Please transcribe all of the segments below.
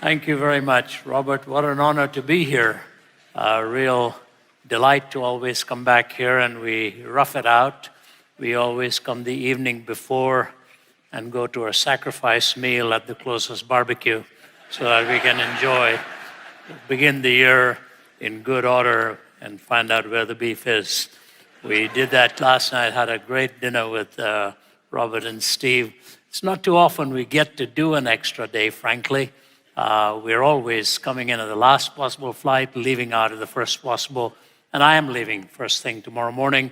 Thank you very much, Robert. What an honor to be here. A real delight to always come back here, and we rough it out. We always come the evening before and go to a sacrifice meal at the closest barbecue so that we can begin the year in good order and find out where the beef is. We did that last night, had a great dinner with Robert and Steve. It's not too often we get to do an extra day, frankly. We're always coming in at the last possible flight, leaving out at the first possible, and I am leaving first thing tomorrow morning.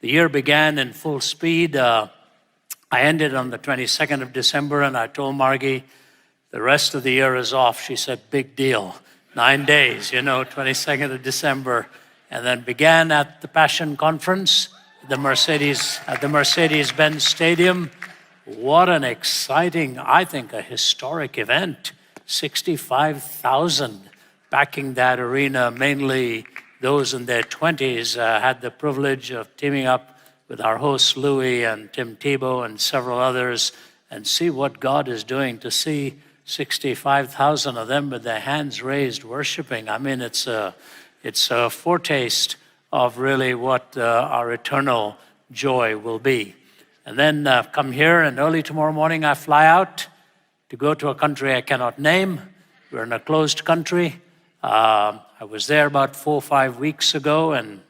The year began in full speed. I ended on the 22nd of December, and I told Margie, the rest of the year is off. She said, big deal. 9 days, 22nd of December, and then began at the Passion Conference, at the Mercedes-Benz Stadium. What an exciting, I think, a historic event. 65,000 backing that arena, mainly those in their 20s. Had the privilege of teaming up with our hosts, Louis and Tim Tebow and several others, and see what God is doing, to see 65,000 of them with their hands raised, worshiping. I mean, it's a foretaste of really what our eternal joy will be. And then come here, and early tomorrow morning I fly out to go to a country I cannot name. We're in a closed country. I was there about 4 or 5 weeks ago and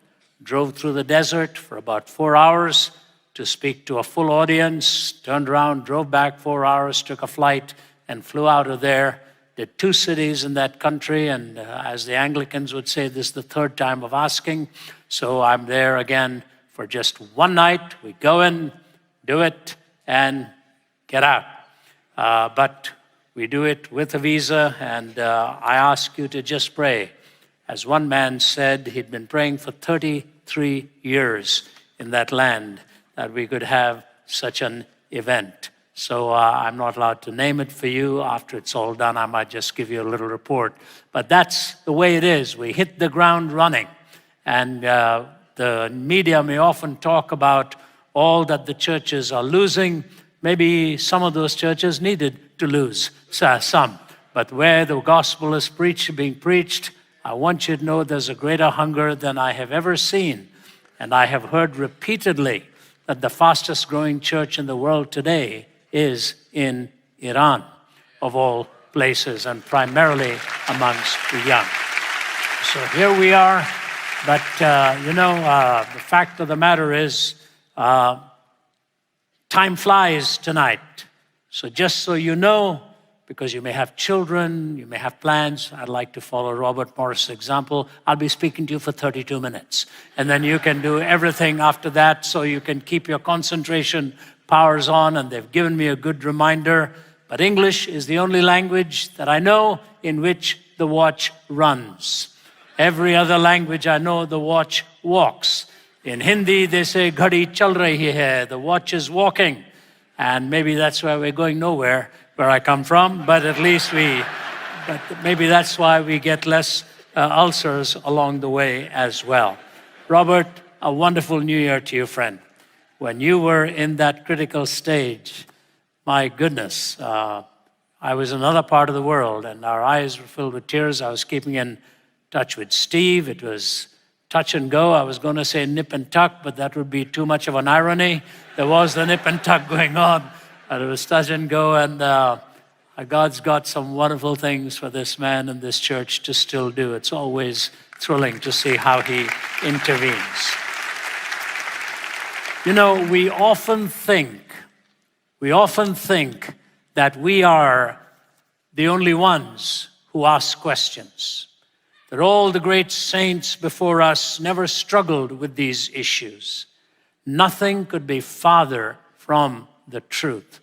drove through the desert for about 4 hours to speak to a full audience, turned around, drove back 4 hours, took a flight, and flew out of there. Did 2 cities in that country, and as the Anglicans would say, this is the third time of asking. So I'm there again for just one night. We go in, do it, and get out. But we do it with a visa, and I ask you to just pray. As one man said, he'd been praying for 33 years in that land that we could have such an event. So I'm not allowed to name it for you. After it's all done, I might just give you a little report. But that's the way it is. We hit the ground running. And the media may often talk about all that the churches are losing. Maybe some of those churches needed to lose some. But where the gospel is being preached, I want you to know there's a greater hunger than I have ever seen. And I have heard repeatedly that the fastest growing church in the world today is in Iran, of all places, and primarily amongst the young. So here we are. But, the fact of the matter is, time flies tonight. So just so you know, because you may have children, you may have plans, I'd like to follow Robert Morris' example. I'll be speaking to you for 32 minutes. And then you can do everything after that, so you can keep your concentration powers on. And they've given me a good reminder. But English is the only language that I know in which the watch runs. Every other language I know, the watch walks. In Hindi, they say, "Ghadi chal rahi hai," the watch is walking. And maybe that's why we're going nowhere, where I come from, but at least maybe that's why we get less ulcers along the way as well. Robert, a wonderful New Year to you, friend. When you were in that critical stage, my goodness, I was in another part of the world, and our eyes were filled with tears. I was keeping in touch with Steve. It was touch and go. I was going to say nip and tuck, but that would be too much of an irony. There was the nip and tuck going on, but it was touch and go, and God's got some wonderful things for this man and this church to still do. It's always thrilling to see how he intervenes. We often think that we are the only ones who ask questions, that all the great saints before us never struggled with these issues. Nothing could be farther from the truth.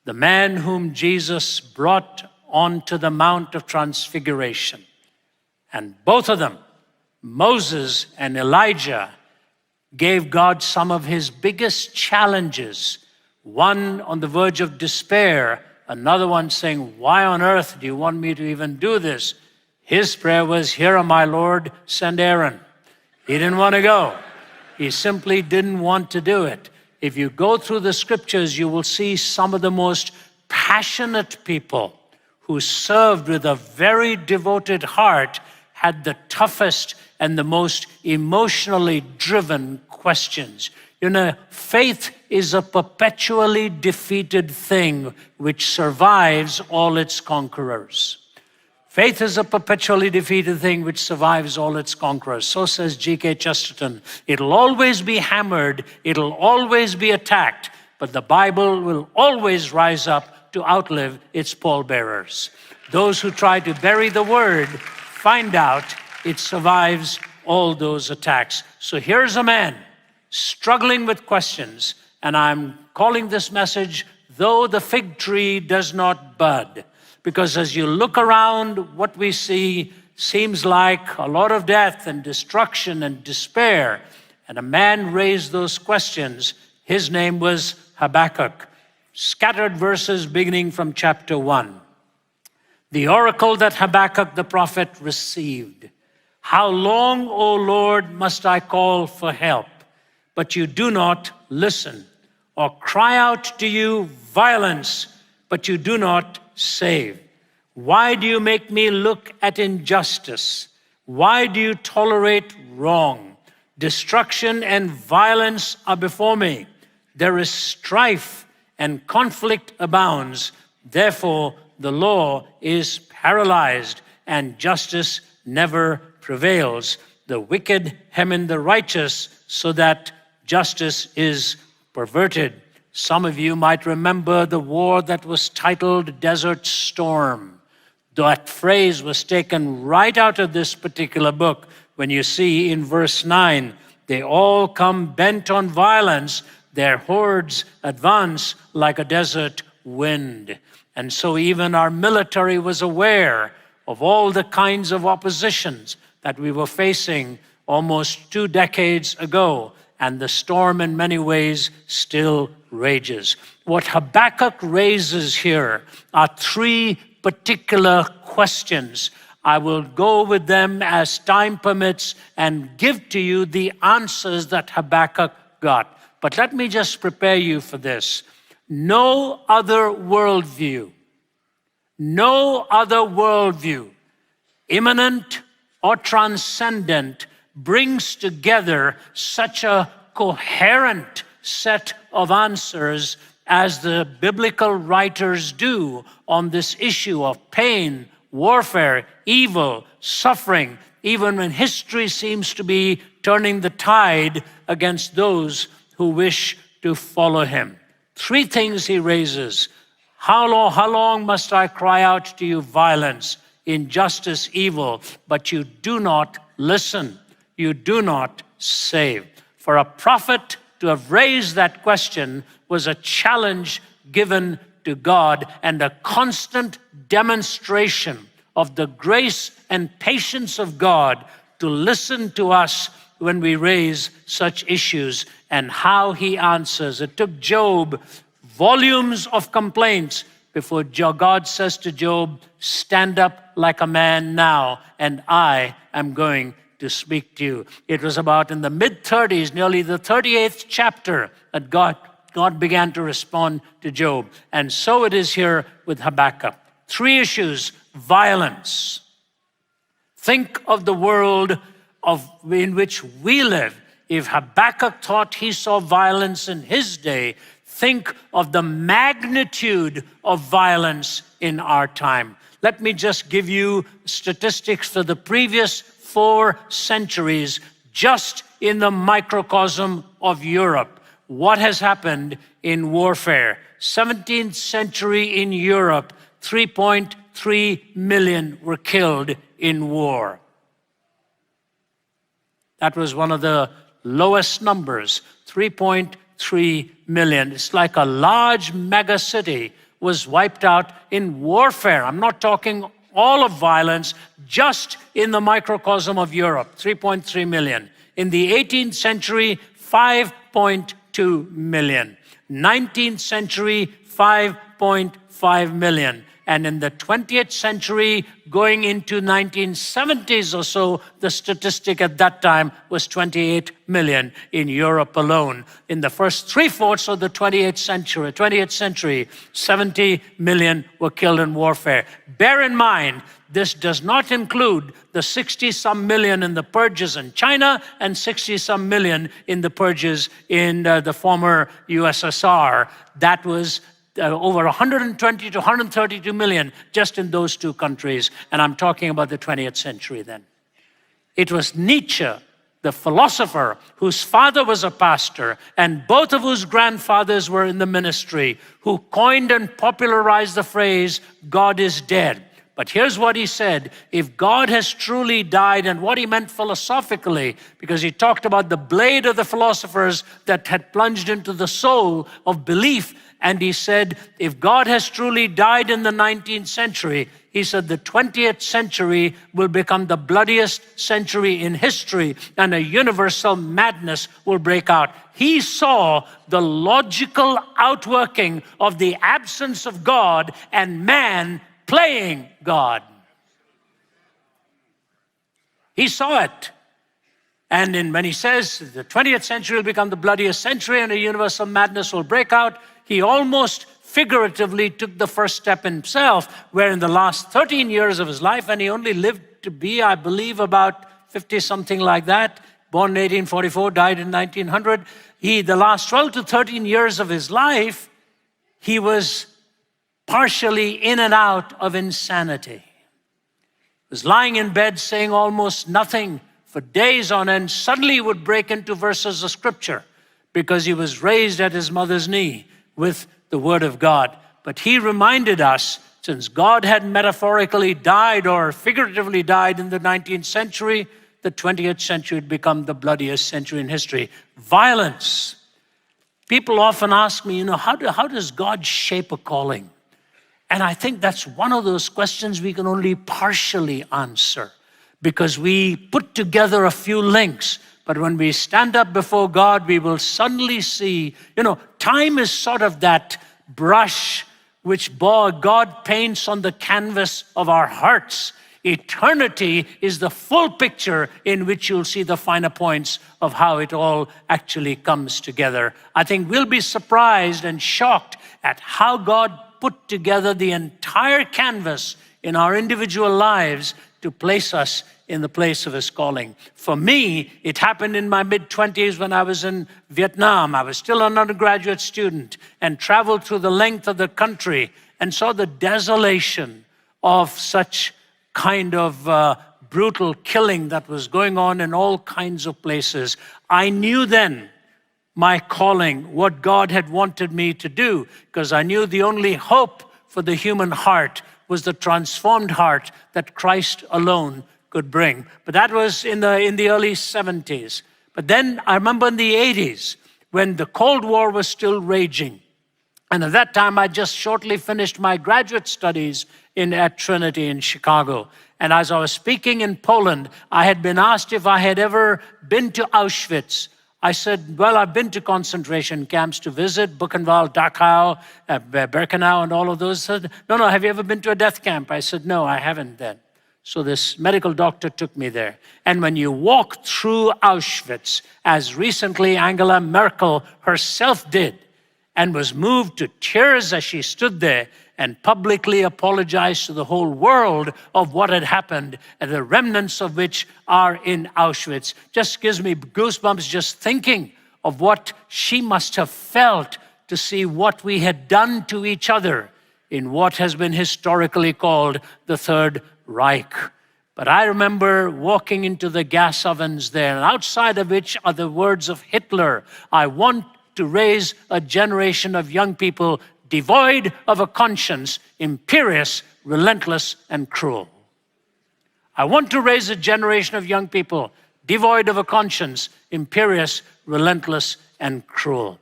The man whom Jesus brought onto the Mount of Transfiguration, and both of them, Moses and Elijah, gave God some of his biggest challenges. One on the verge of despair, another one saying, "Why on earth do you want me to even do this?" His prayer was, "Here am I, Lord, send Aaron." He didn't want to go. He simply didn't want to do it. If you go through the scriptures, you will see some of the most passionate people who served with a very devoted heart, had the toughest and the most emotionally driven questions. You know, faith is a perpetually defeated thing which survives all its conquerors. Faith is a perpetually defeated thing which survives all its conquerors. So says G.K. Chesterton. It'll always be hammered, it'll always be attacked, but the Bible will always rise up to outlive its pallbearers. Those who try to bury the word find out it survives all those attacks. So here's a man struggling with questions, and I'm calling this message, Though the Fig Tree Does Not Bud. Because as you look around, what we see seems like a lot of death and destruction and despair. And a man raised those questions. His name was Habakkuk. Scattered verses beginning from chapter 1. The oracle that Habakkuk the prophet received. How long, O Lord, must I call for help, but you do not listen, or cry out to you violence, but you do not save? Why do you make me look at injustice? Why do you tolerate wrong? Destruction and violence are before me. There is strife and conflict abounds. Therefore, the law is paralyzed and justice never prevails. The wicked hem in the righteous so that justice is perverted. Some of you might remember the war that was titled Desert Storm. That phrase was taken right out of this particular book when you see in verse 9, they all come bent on violence, their hordes advance like a desert wind. And so even our military was aware of all the kinds of oppositions that we were facing almost 2 decades ago, and the storm in many ways still rages. What Habakkuk raises here are 3 particular questions. I will go with them as time permits and give to you the answers that Habakkuk got. But let me just prepare you for this. No other worldview, immanent or transcendent, brings together such a coherent set of answers as the biblical writers do on this issue of pain, warfare, evil, suffering, even when history seems to be turning the tide against those who wish to follow him. 3 things he raises. How long must I cry out to you violence, injustice, evil, but you do not listen, you do not save? For a prophet to have raised that question was a challenge given to God and a constant demonstration of the grace and patience of God to listen to us when we raise such issues and how he answers. It took Job volumes of complaints before God says to Job, stand up like a man now, and I am going to speak to you. It was about in the mid-30s, nearly the 38th chapter, that God began to respond to Job. And so it is here with Habakkuk. 3 issues. Violence. Think of the world in which we live. If Habakkuk thought he saw violence in his day, think of the magnitude of violence in our time. Let me just give you statistics for the previous 4 centuries, just in the microcosm of Europe. What has happened in warfare? 17th century in Europe, 3.3 million were killed in war. That was one of the lowest numbers, 3.3 million. It's like a large mega city was wiped out in warfare. I'm not talking all of violence, just in the microcosm of Europe, 3.3 million. In the 18th century, 5.2 million. 19th century, 5.5 million. And in the 20th century, going into 1970s or so, the statistic at that time was 28 million in Europe alone. In the first three-fourths of the 20th century, 70 million were killed in warfare. Bear in mind, this does not include the 60-some million in the purges in China and 60-some million in the purges in the former USSR. That was over 120 to 132 million just in those two countries. And I'm talking about the 20th century then. It was Nietzsche, the philosopher, whose father was a pastor and both of whose grandfathers were in the ministry, who coined and popularized the phrase, God is dead. But here's what he said: if God has truly died, and what he meant philosophically, because he talked about the blade of the philosophers that had plunged into the soul of belief. And he said, if God has truly died in the 19th century, he said the 20th century will become the bloodiest century in history, and a universal madness will break out. He saw the logical outworking of the absence of God and man playing God. He saw it. And when he says the 20th century will become the bloodiest century and a universal madness will break out, he almost figuratively took the first step himself, where in the last 13 years of his life, and he only lived to be, I believe, about 50, something like that, born in 1844, died in 1900, the last 12 to 13 years of his life, he was partially in and out of insanity. He was lying in bed saying almost nothing for days on end. Suddenly he would break into verses of scripture because he was raised at his mother's knee with the word of God. But he reminded us, since God had metaphorically died or figuratively died in the 19th century, the 20th century had become the bloodiest century in history. Violence. People often ask me, how does God shape a calling? And I think that's one of those questions we can only partially answer, because we put together a few links, but when we stand up before God, we will suddenly see, time is sort of that brush which God paints on the canvas of our hearts. Eternity is the full picture in which you'll see the finer points of how it all actually comes together. I think we'll be surprised and shocked at how God put together the entire canvas in our individual lives to place us in the place of his calling. For me, it happened in my mid-20s when I was in Vietnam. I was still an undergraduate student and traveled through the length of the country and saw the desolation of such kind of brutal killing that was going on in all kinds of places. I knew then my calling, what God had wanted me to do, because I knew the only hope for the human heart was the transformed heart that Christ alone could bring. But that was in the early 70s. But then I remember in the 80s, when the Cold War was still raging. And at that time, I just shortly finished my graduate studies at Trinity in Chicago. And as I was speaking in Poland, I had been asked if I had ever been to Auschwitz. I said, well, I've been to concentration camps to visit, Buchenwald, Dachau, Birkenau, and all of those. Said, no, have you ever been to a death camp? I said, no, I haven't then. So this medical doctor took me there. And when you walk through Auschwitz, as recently Angela Merkel herself did, and was moved to tears as she stood there and publicly apologized to the whole world of what had happened, and the remnants of which are in Auschwitz. Just gives me goosebumps just thinking of what she must have felt to see what we had done to each other in what has been historically called the Third Reich. But I remember walking into the gas ovens there, and outside of which are the words of Hitler: I want to raise a generation of young people devoid of a conscience, imperious, relentless, and cruel. I want to raise a generation of young people devoid of a conscience, imperious, relentless, and cruel.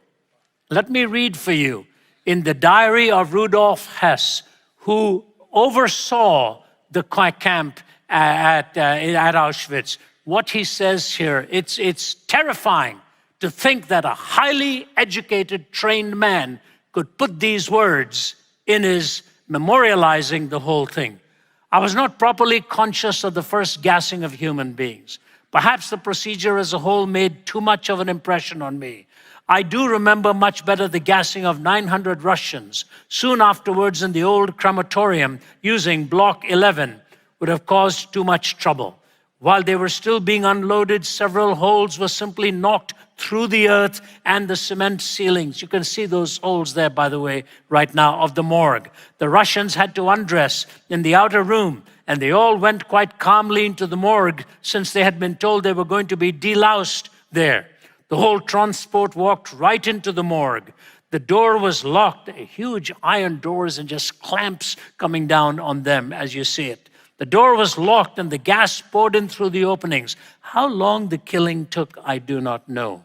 Let me read for you in the diary of Rudolf Hess, who oversaw the camp at Auschwitz, what he says here. It's terrifying to think that a highly educated, trained man could put these words in his memorializing the whole thing. I was not properly conscious of the first gassing of human beings. Perhaps the procedure as a whole made too much of an impression on me. I do remember much better the gassing of 900 Russians soon afterwards in the old crematorium using Block 11 would have caused too much trouble. While they were still being unloaded, several holes were simply knocked through the earth and the cement ceilings. You can see those holes there, by the way, right now, of the morgue. The Russians had to undress in the outer room, and they all went quite calmly into the morgue since they had been told they were going to be deloused there. The whole transport walked right into the morgue. The door was locked, huge iron doors and just clamps coming down on them as you see it. The door was locked and the gas poured in through the openings. How long the killing took, I do not know.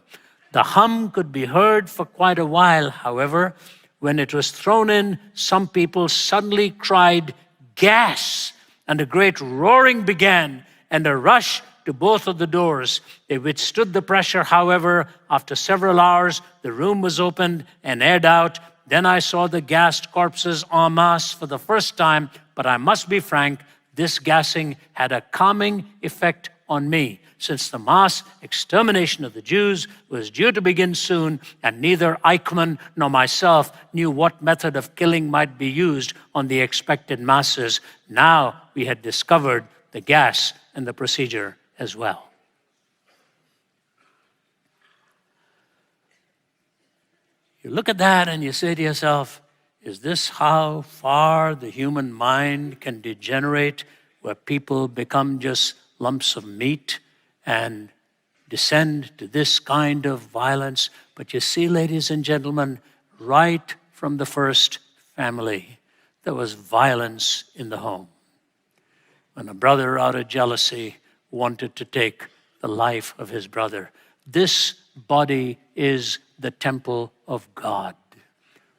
The hum could be heard for quite a while, however. When it was thrown in, some people suddenly cried, "Gas!" and a great roaring began and a rush to both of the doors. They withstood the pressure, however. After several hours, the room was opened and aired out. Then I saw the gassed corpses en masse for the first time, but I must be frank, this gassing had a calming effect on me, since the mass extermination of the Jews was due to begin soon, and neither Eichmann nor myself knew what method of killing might be used on the expected masses. Now we had discovered the gas and the procedure as well. You look at that and you say to yourself, is this how far the human mind can degenerate, where people become just lumps of meat and descend to this kind of violence? But you see, ladies and gentlemen, right from the first family, there was violence in the home. When a brother, out of jealousy, wanted to take the life of his brother. This body is the temple of God.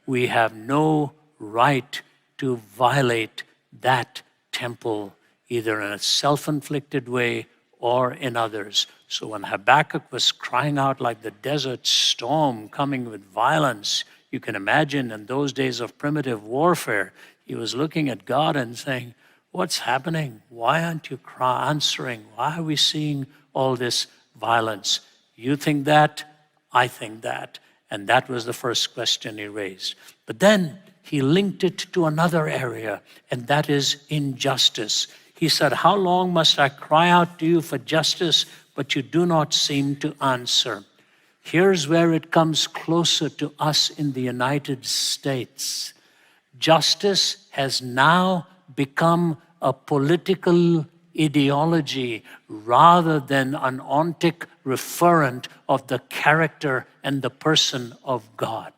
We have no right to violate that temple, either in a self-inflicted way or in others. So when Habakkuk was crying out like the desert storm coming with violence, you can imagine in those days of primitive warfare, he was looking at God and saying, what's happening? Why aren't you answering? Why are we seeing all this violence? You think that, I think that. And that was the first question he raised. But then he linked it to another area, and that is injustice. He said, how long must I cry out to you for justice, but you do not seem to answer? Here's where it comes closer to us in the United States. Justice has now become a political ideology rather than an ontic referent of the character and the person of God.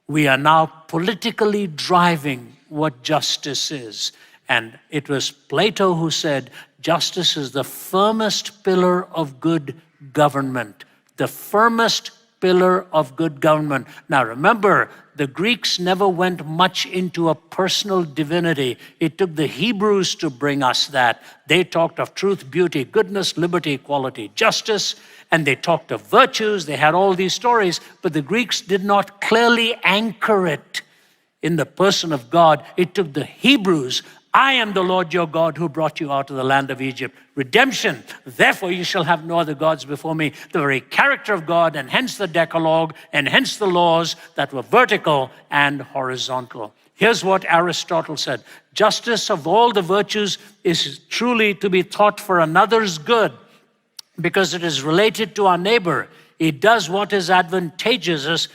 We are now politically driving what justice is. And it was Plato who said, justice is the firmest pillar of good government. The firmest pillar of good government. Now remember, the Greeks never went much into a personal divinity. It took the Hebrews to bring us that. They talked of truth, beauty, goodness, liberty, equality, justice, and they talked of virtues. They had all these stories, but the Greeks did not clearly anchor it in the person of God. It took the Hebrews. I am the Lord your God who brought you out of the land of Egypt. Redemption, therefore you shall have no other gods before me. The very character of God, and hence the Decalogue, and hence the laws that were vertical and horizontal. Here's what Aristotle said. Justice of all the virtues is truly to be thought for another's good, because it is related to our neighbor. It does what is advantageous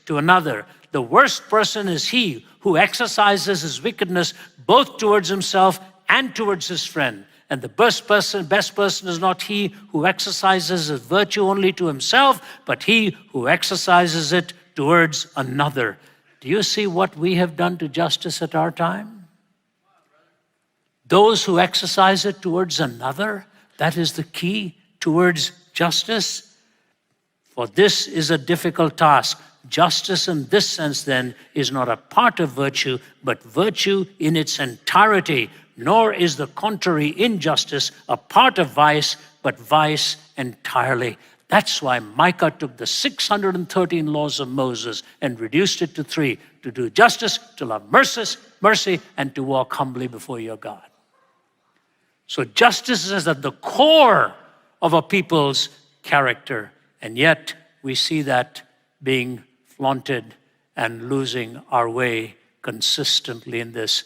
to another. The worst person is he who exercises his wickedness both towards himself and towards his friend. And the best person is not he who exercises his virtue only to himself, but he who exercises it towards another. Do you see what we have done to justice at our time? Those who exercise it towards another, that is the key towards justice. For this is a difficult task. Justice in this sense, then, is not a part of virtue, but virtue in its entirety, nor is the contrary injustice a part of vice, but vice entirely. That's why Micah took the 613 laws of Moses and reduced it to 3: to do justice, to love mercy, and to walk humbly before your God. So justice is at the core of a people's character, and yet we see that being flaunted and losing our way consistently in this.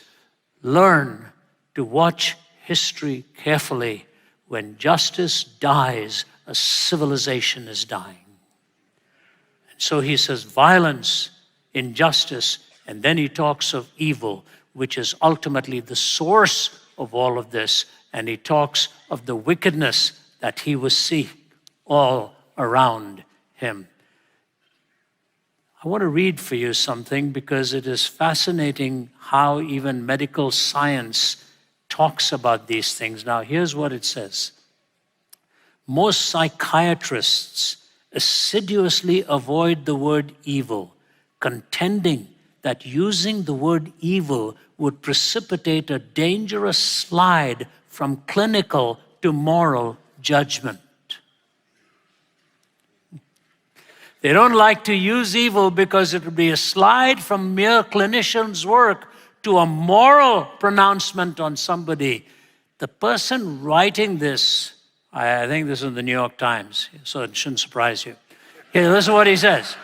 Learn to watch history carefully. When justice dies, a civilization is dying. And so he says violence, injustice, and then he talks of evil, which is ultimately the source of all of this. And he talks of the wickedness that he was seeing all around him. I want to read for you something because it is fascinating how even medical science talks about these things. Now, here's what it says. Most psychiatrists assiduously avoid the word evil, contending that using the word evil would precipitate a dangerous slide from clinical to moral judgment. They don't like to use evil because it would be a slide from mere clinicians' work to a moral pronouncement on somebody. The person writing this, I think this is in the New York Times, so it shouldn't surprise you. Okay, listen to what he says.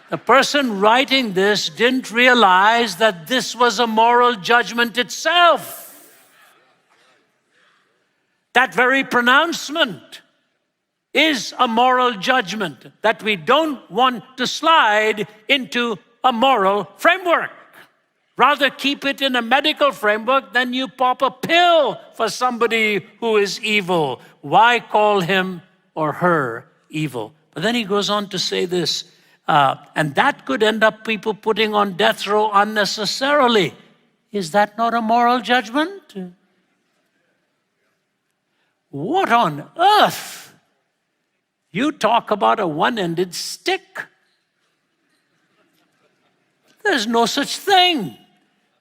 The person writing this didn't realize that this was a moral judgment itself. That very pronouncement is a moral judgment, that we don't want to slide into a moral framework. Rather keep it in a medical framework than you pop a pill for somebody who is evil. Why call him or her evil? But then he goes on to say this, and that could end up people putting on death row unnecessarily. Is that not a moral judgment? What on earth? You talk about a one-ended stick. There's no such thing.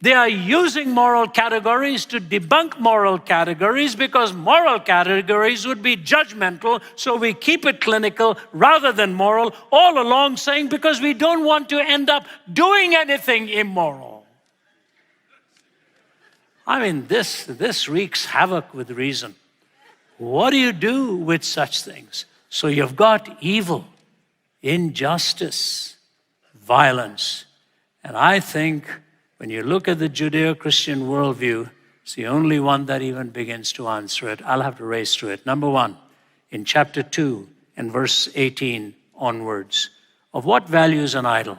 They are using moral categories to debunk moral categories because moral categories would be judgmental, so we keep it clinical rather than moral, all along saying because we don't want to end up doing anything immoral. I mean, this wreaks havoc with reason. What do you do with such things? So you've got evil, injustice, violence. And I think when you look at the Judeo-Christian worldview, it's the only one that even begins to answer it. I'll have to race through it. Number 1, in chapter 2 and verse 18 onwards, of what value is an idol,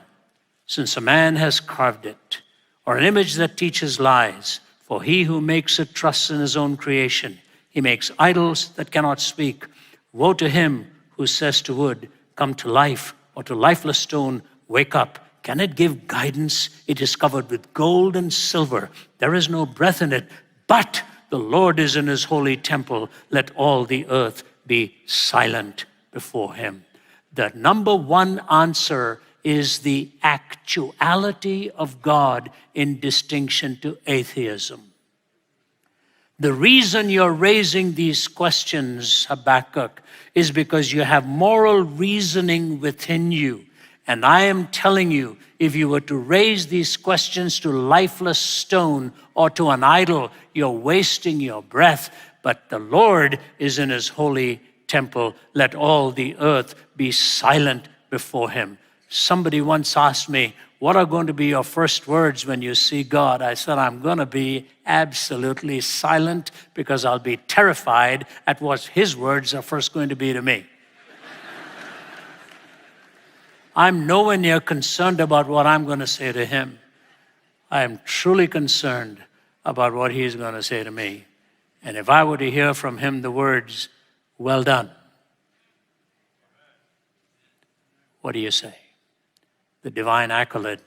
since a man has carved it, or an image that teaches lies? For he who makes it trusts in his own creation. He makes idols that cannot speak. Woe to him who says to wood, come to life, or to lifeless stone, wake up. Can it give guidance? It is covered with gold and silver. There is no breath in it, but the Lord is in his holy temple. Let all the earth be silent before him. The number 1 answer is the actuality of God in distinction to atheism. The reason you're raising these questions, Habakkuk, is because you have moral reasoning within you. And I am telling you, if you were to raise these questions to lifeless stone or to an idol, you're wasting your breath. But the Lord is in his holy temple. Let all the earth be silent before him. Somebody once asked me, what are going to be your first words when you see God? I said, I'm going to be absolutely silent because I'll be terrified at what his words are first going to be to me. I'm nowhere near concerned about what I'm going to say to him. I am truly concerned about what he's going to say to me. And if I were to hear from him the words, well done, what do you say? The divine accolade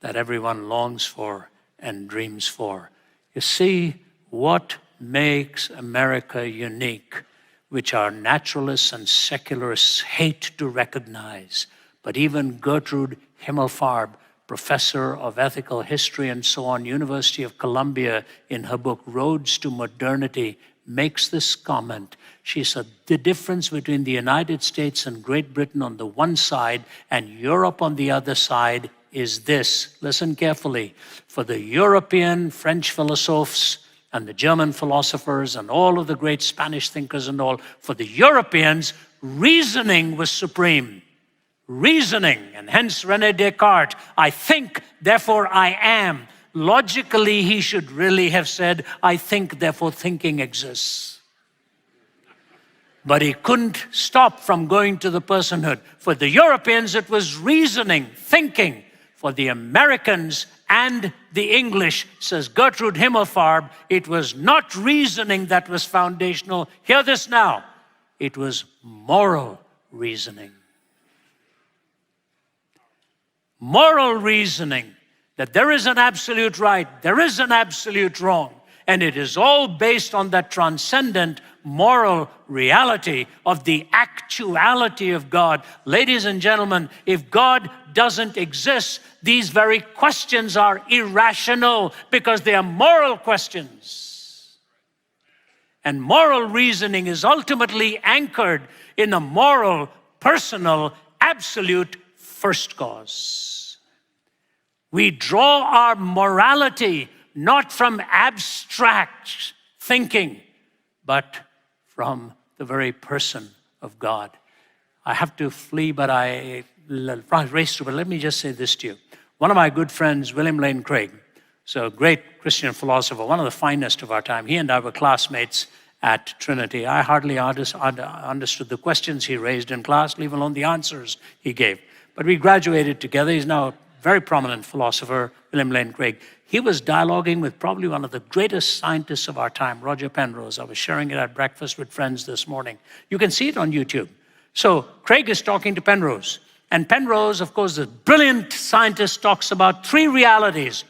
that everyone longs for and dreams for. You see what makes America unique, which our naturalists and secularists hate to recognize. But even Gertrude Himmelfarb, professor of ethical history and so on, University of Columbia, in her book Roads to Modernity, makes this comment. She said, the difference between the United States and Great Britain on the one side and Europe on the other side is this. Listen carefully. For the European French philosophers and the German philosophers and all of the great Spanish thinkers and all, for the Europeans, reasoning was supreme. Reasoning, and hence René Descartes, I think, therefore I am. Logically, he should really have said, I think, therefore thinking exists. But he couldn't stop from going to the personhood. For the Europeans, it was reasoning, thinking. For the Americans and the English, says Gertrude Himmelfarb, it was not reasoning that was foundational. Hear this now. It was moral reasoning. Moral reasoning. That there is an absolute right, there is an absolute wrong, and it is all based on that transcendent moral reality of the actuality of God. Ladies and gentlemen, if God doesn't exist, these very questions are irrational because they are moral questions. And moral reasoning is ultimately anchored in a moral, personal, absolute first cause. We draw our morality not from abstract thinking, but from the very person of God. I have to flee, but I race through. But let me just say this to you. One of my good friends, William Lane Craig, so a great Christian philosopher, one of the finest of our time. He and I were classmates at Trinity. I hardly understood the questions he raised in class, leave alone the answers he gave. But we graduated together. He's now a very prominent philosopher, William Lane Craig. He was dialoguing with probably one of the greatest scientists of our time, Roger Penrose. I was sharing it at breakfast with friends this morning. You can see it on YouTube. So Craig is talking to Penrose. And Penrose, of course, the brilliant scientist, talks about three realities: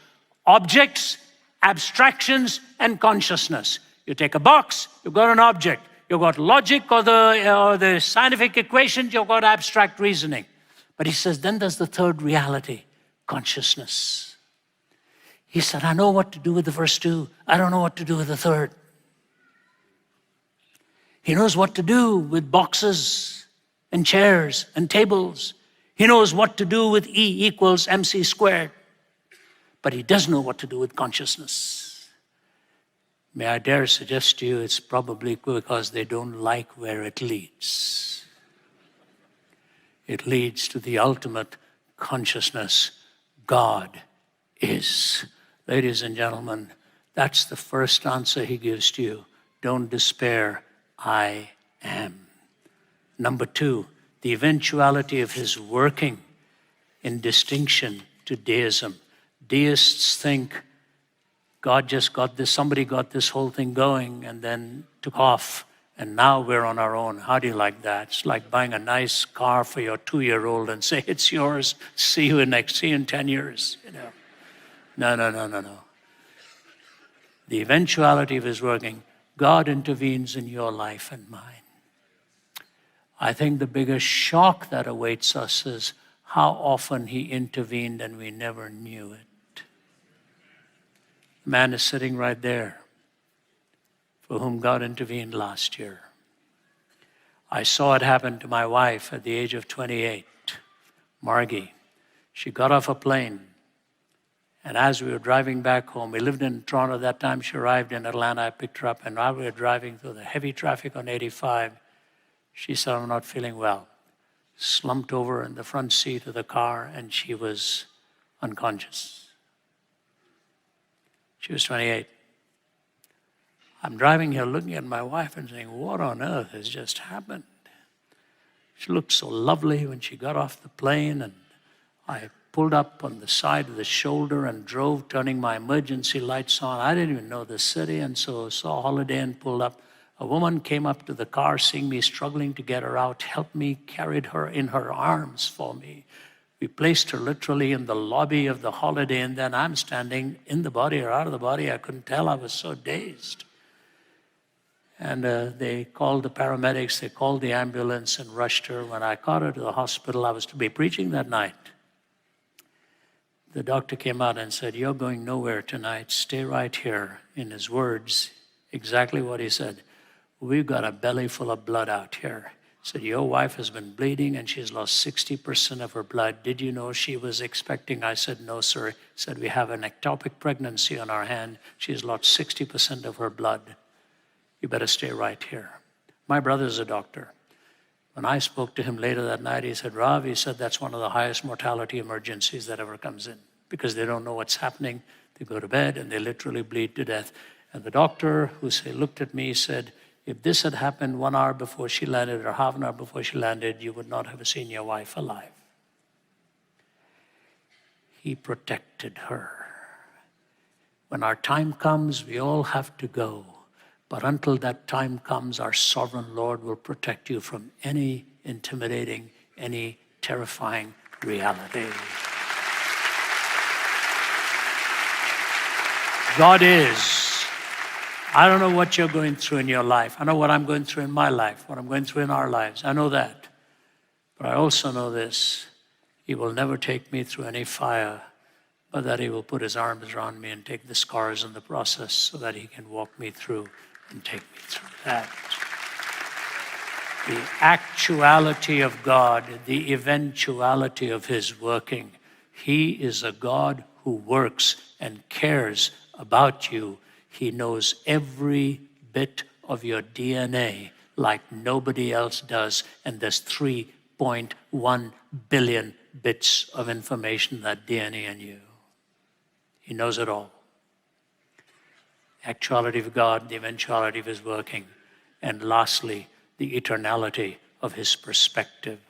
objects, abstractions, and consciousness. You take a box, you've got an object. You've got logic or the scientific equations, you've got abstract reasoning. But he says, then there's the third reality, consciousness. He said, I know what to do with the first two. I don't know what to do with the third. He knows what to do with boxes and chairs and tables. He knows what to do with E equals MC squared. But he doesn't know what to do with consciousness. May I dare suggest to you, it's probably because they don't like where it leads. It leads to the ultimate consciousness. God is. Ladies and gentlemen, that's the first answer he gives to you. Don't despair. I am. Number two, the eventuality of his working in distinction to deism. Deists think God just got this, somebody got this whole thing going and then took off, and now we're on our own. How do you like that? It's like buying a nice car for your 2-year-old and say, it's yours, see you in 10 years. You know. No. The eventuality of his working, God intervenes in your life and mine. I think the biggest shock that awaits us is how often he intervened and we never knew it. The man is sitting right there for whom God intervened last year. I saw it happen to my wife at the age of 28, Margie. She got off a plane, and as we were driving back home, we lived in Toronto at that time, she arrived in Atlanta, I picked her up, and while we were driving through the heavy traffic on 85, she said, I'm not feeling well. Slumped over in the front seat of the car, and she was unconscious. She was 28. I'm driving here looking at my wife and saying, what on earth has just happened? She looked so lovely when she got off the plane, and I pulled up on the side of the shoulder and drove, turning my emergency lights on. I didn't even know the city, and so saw Holiday Inn, pulled up. A woman came up to the car, seeing me struggling to get her out, helped me, carried her in her arms for me. We placed her literally in the lobby of the Holiday Inn. Then I'm standing in the body or out of the body. I couldn't tell. I was so dazed. And they called the paramedics. They called the ambulance and rushed her. When I got her to the hospital, I was to be preaching that night. The doctor came out and said, you're going nowhere tonight. Stay right here. In his words, Exactly what he said. We've got a belly full of blood out here. He said, your wife has been bleeding and she's lost 60% of her blood. Did you know she was expecting? I said, no, sir. He said, we have an ectopic pregnancy on our hand. She's lost 60% of her blood. You better stay right here. My brother's a doctor. When I spoke to him later that night, he said, Rav, he said, that's one of the highest mortality emergencies that ever comes in because they don't know what's happening. They go to bed and they literally bleed to death. And the doctor who looked at me said, if this had happened 1 hour before she landed or half an hour before she landed, you would not have seen your wife alive. He protected her. When our time comes, we all have to go. But until that time comes, our sovereign Lord will protect you from any intimidating, any terrifying reality. God is. I don't know what you're going through in your life. I know what I'm going through in my life, what I'm going through in our lives. I know that. But I also know this. He will never take me through any fire, but that he will put his arms around me and take the scars in the process so that he can walk me through and take me through that. The actuality of God, the eventuality of his working. He is a God who works and cares about you. He knows every bit of your DNA like nobody else does. And there's 3.1 billion bits of information in that DNA in you. He knows it all. The actuality of God, the eventuality of his working. And lastly, the eternality of his perspective.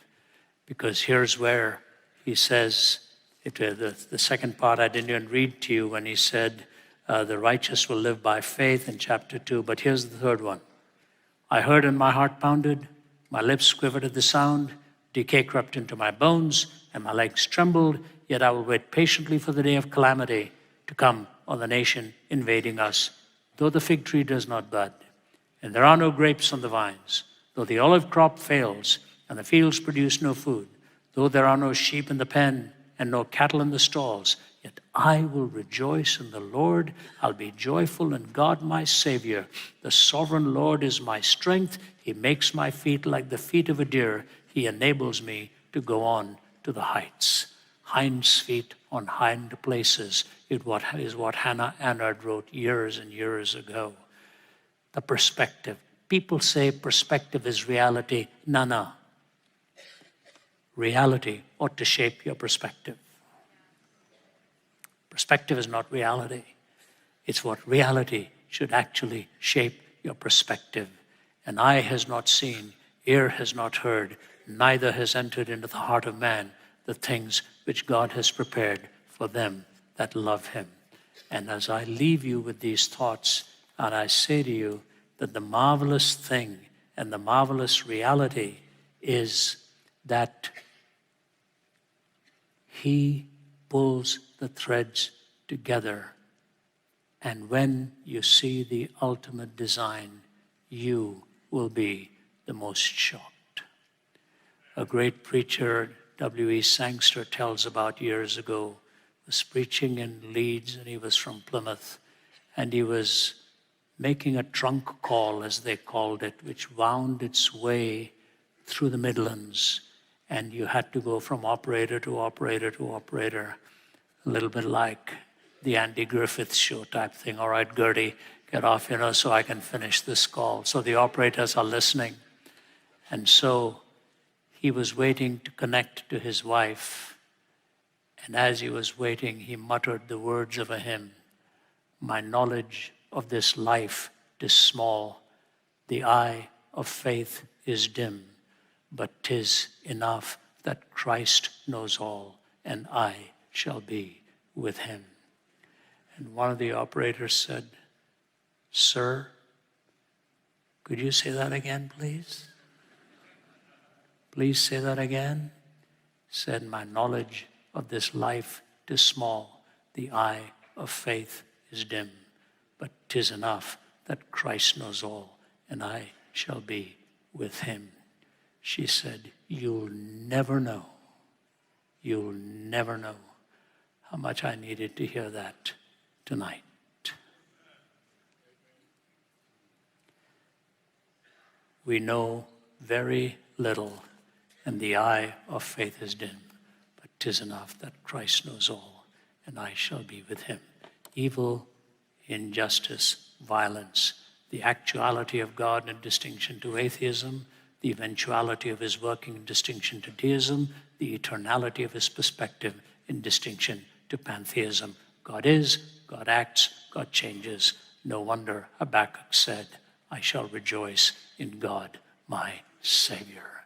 Because here's where he says, the second part I didn't even read to you when he said, the righteous will live by faith in chapter 2. But here's the third one. I heard and my heart pounded, my lips quivered at the sound, decay crept into my bones, and my legs trembled, yet I will wait patiently for the day of calamity to come on the nation invading us. Though the fig tree does not bud, and there are no grapes on the vines, though the olive crop fails, and the fields produce no food, though there are no sheep in the pen, and no cattle in the stalls, yet I will rejoice in the Lord. I'll be joyful in God my Savior. The sovereign Lord is my strength. He makes my feet like the feet of a deer. He enables me to go on to the heights. Hind's feet on hind places is what Hannah Annard wrote years and years ago. The perspective. People say perspective is reality. No. Reality ought to shape your perspective. Perspective is not reality. It's what reality should actually shape your perspective. And eye has not seen, ear has not heard, neither has entered into the heart of man the things which God has prepared for them that love him. And as I leave you with these thoughts, and I say to you that the marvelous thing and the marvelous reality is that he pulls the threads together. And when you see the ultimate design, you will be the most shocked. A great preacher, W.E. Sangster, tells about years ago, was preaching in Leeds, and he was from Plymouth, and he was making a trunk call, as they called it, which wound its way through the Midlands. And you had to go from operator to operator to operator, a little bit like the Andy Griffith show type thing. All right, Gertie, get off, so I can finish this call. So the operators are listening. And so he was waiting to connect to his wife. And as he was waiting, he muttered the words of a hymn. My knowledge of this life is small. The eye of faith is dim. But 'tis enough that Christ knows all, and I shall be with him. And one of the operators said, Sir, could you say that again, please? Please say that again. Said, my knowledge of this life is small. The eye of faith is dim. But 'tis enough that Christ knows all, and I shall be with him. She said, you'll never know how much I needed to hear that tonight. we know very little, and the eye of faith is dim. But 'tis enough that Christ knows all, and I shall be with him. Evil, injustice, violence, the actuality of God in distinction to atheism, the eventuality of his working in distinction to deism, the eternality of his perspective in distinction to pantheism. God is, God acts, God changes. No wonder Habakkuk said, I shall rejoice in God, my Savior.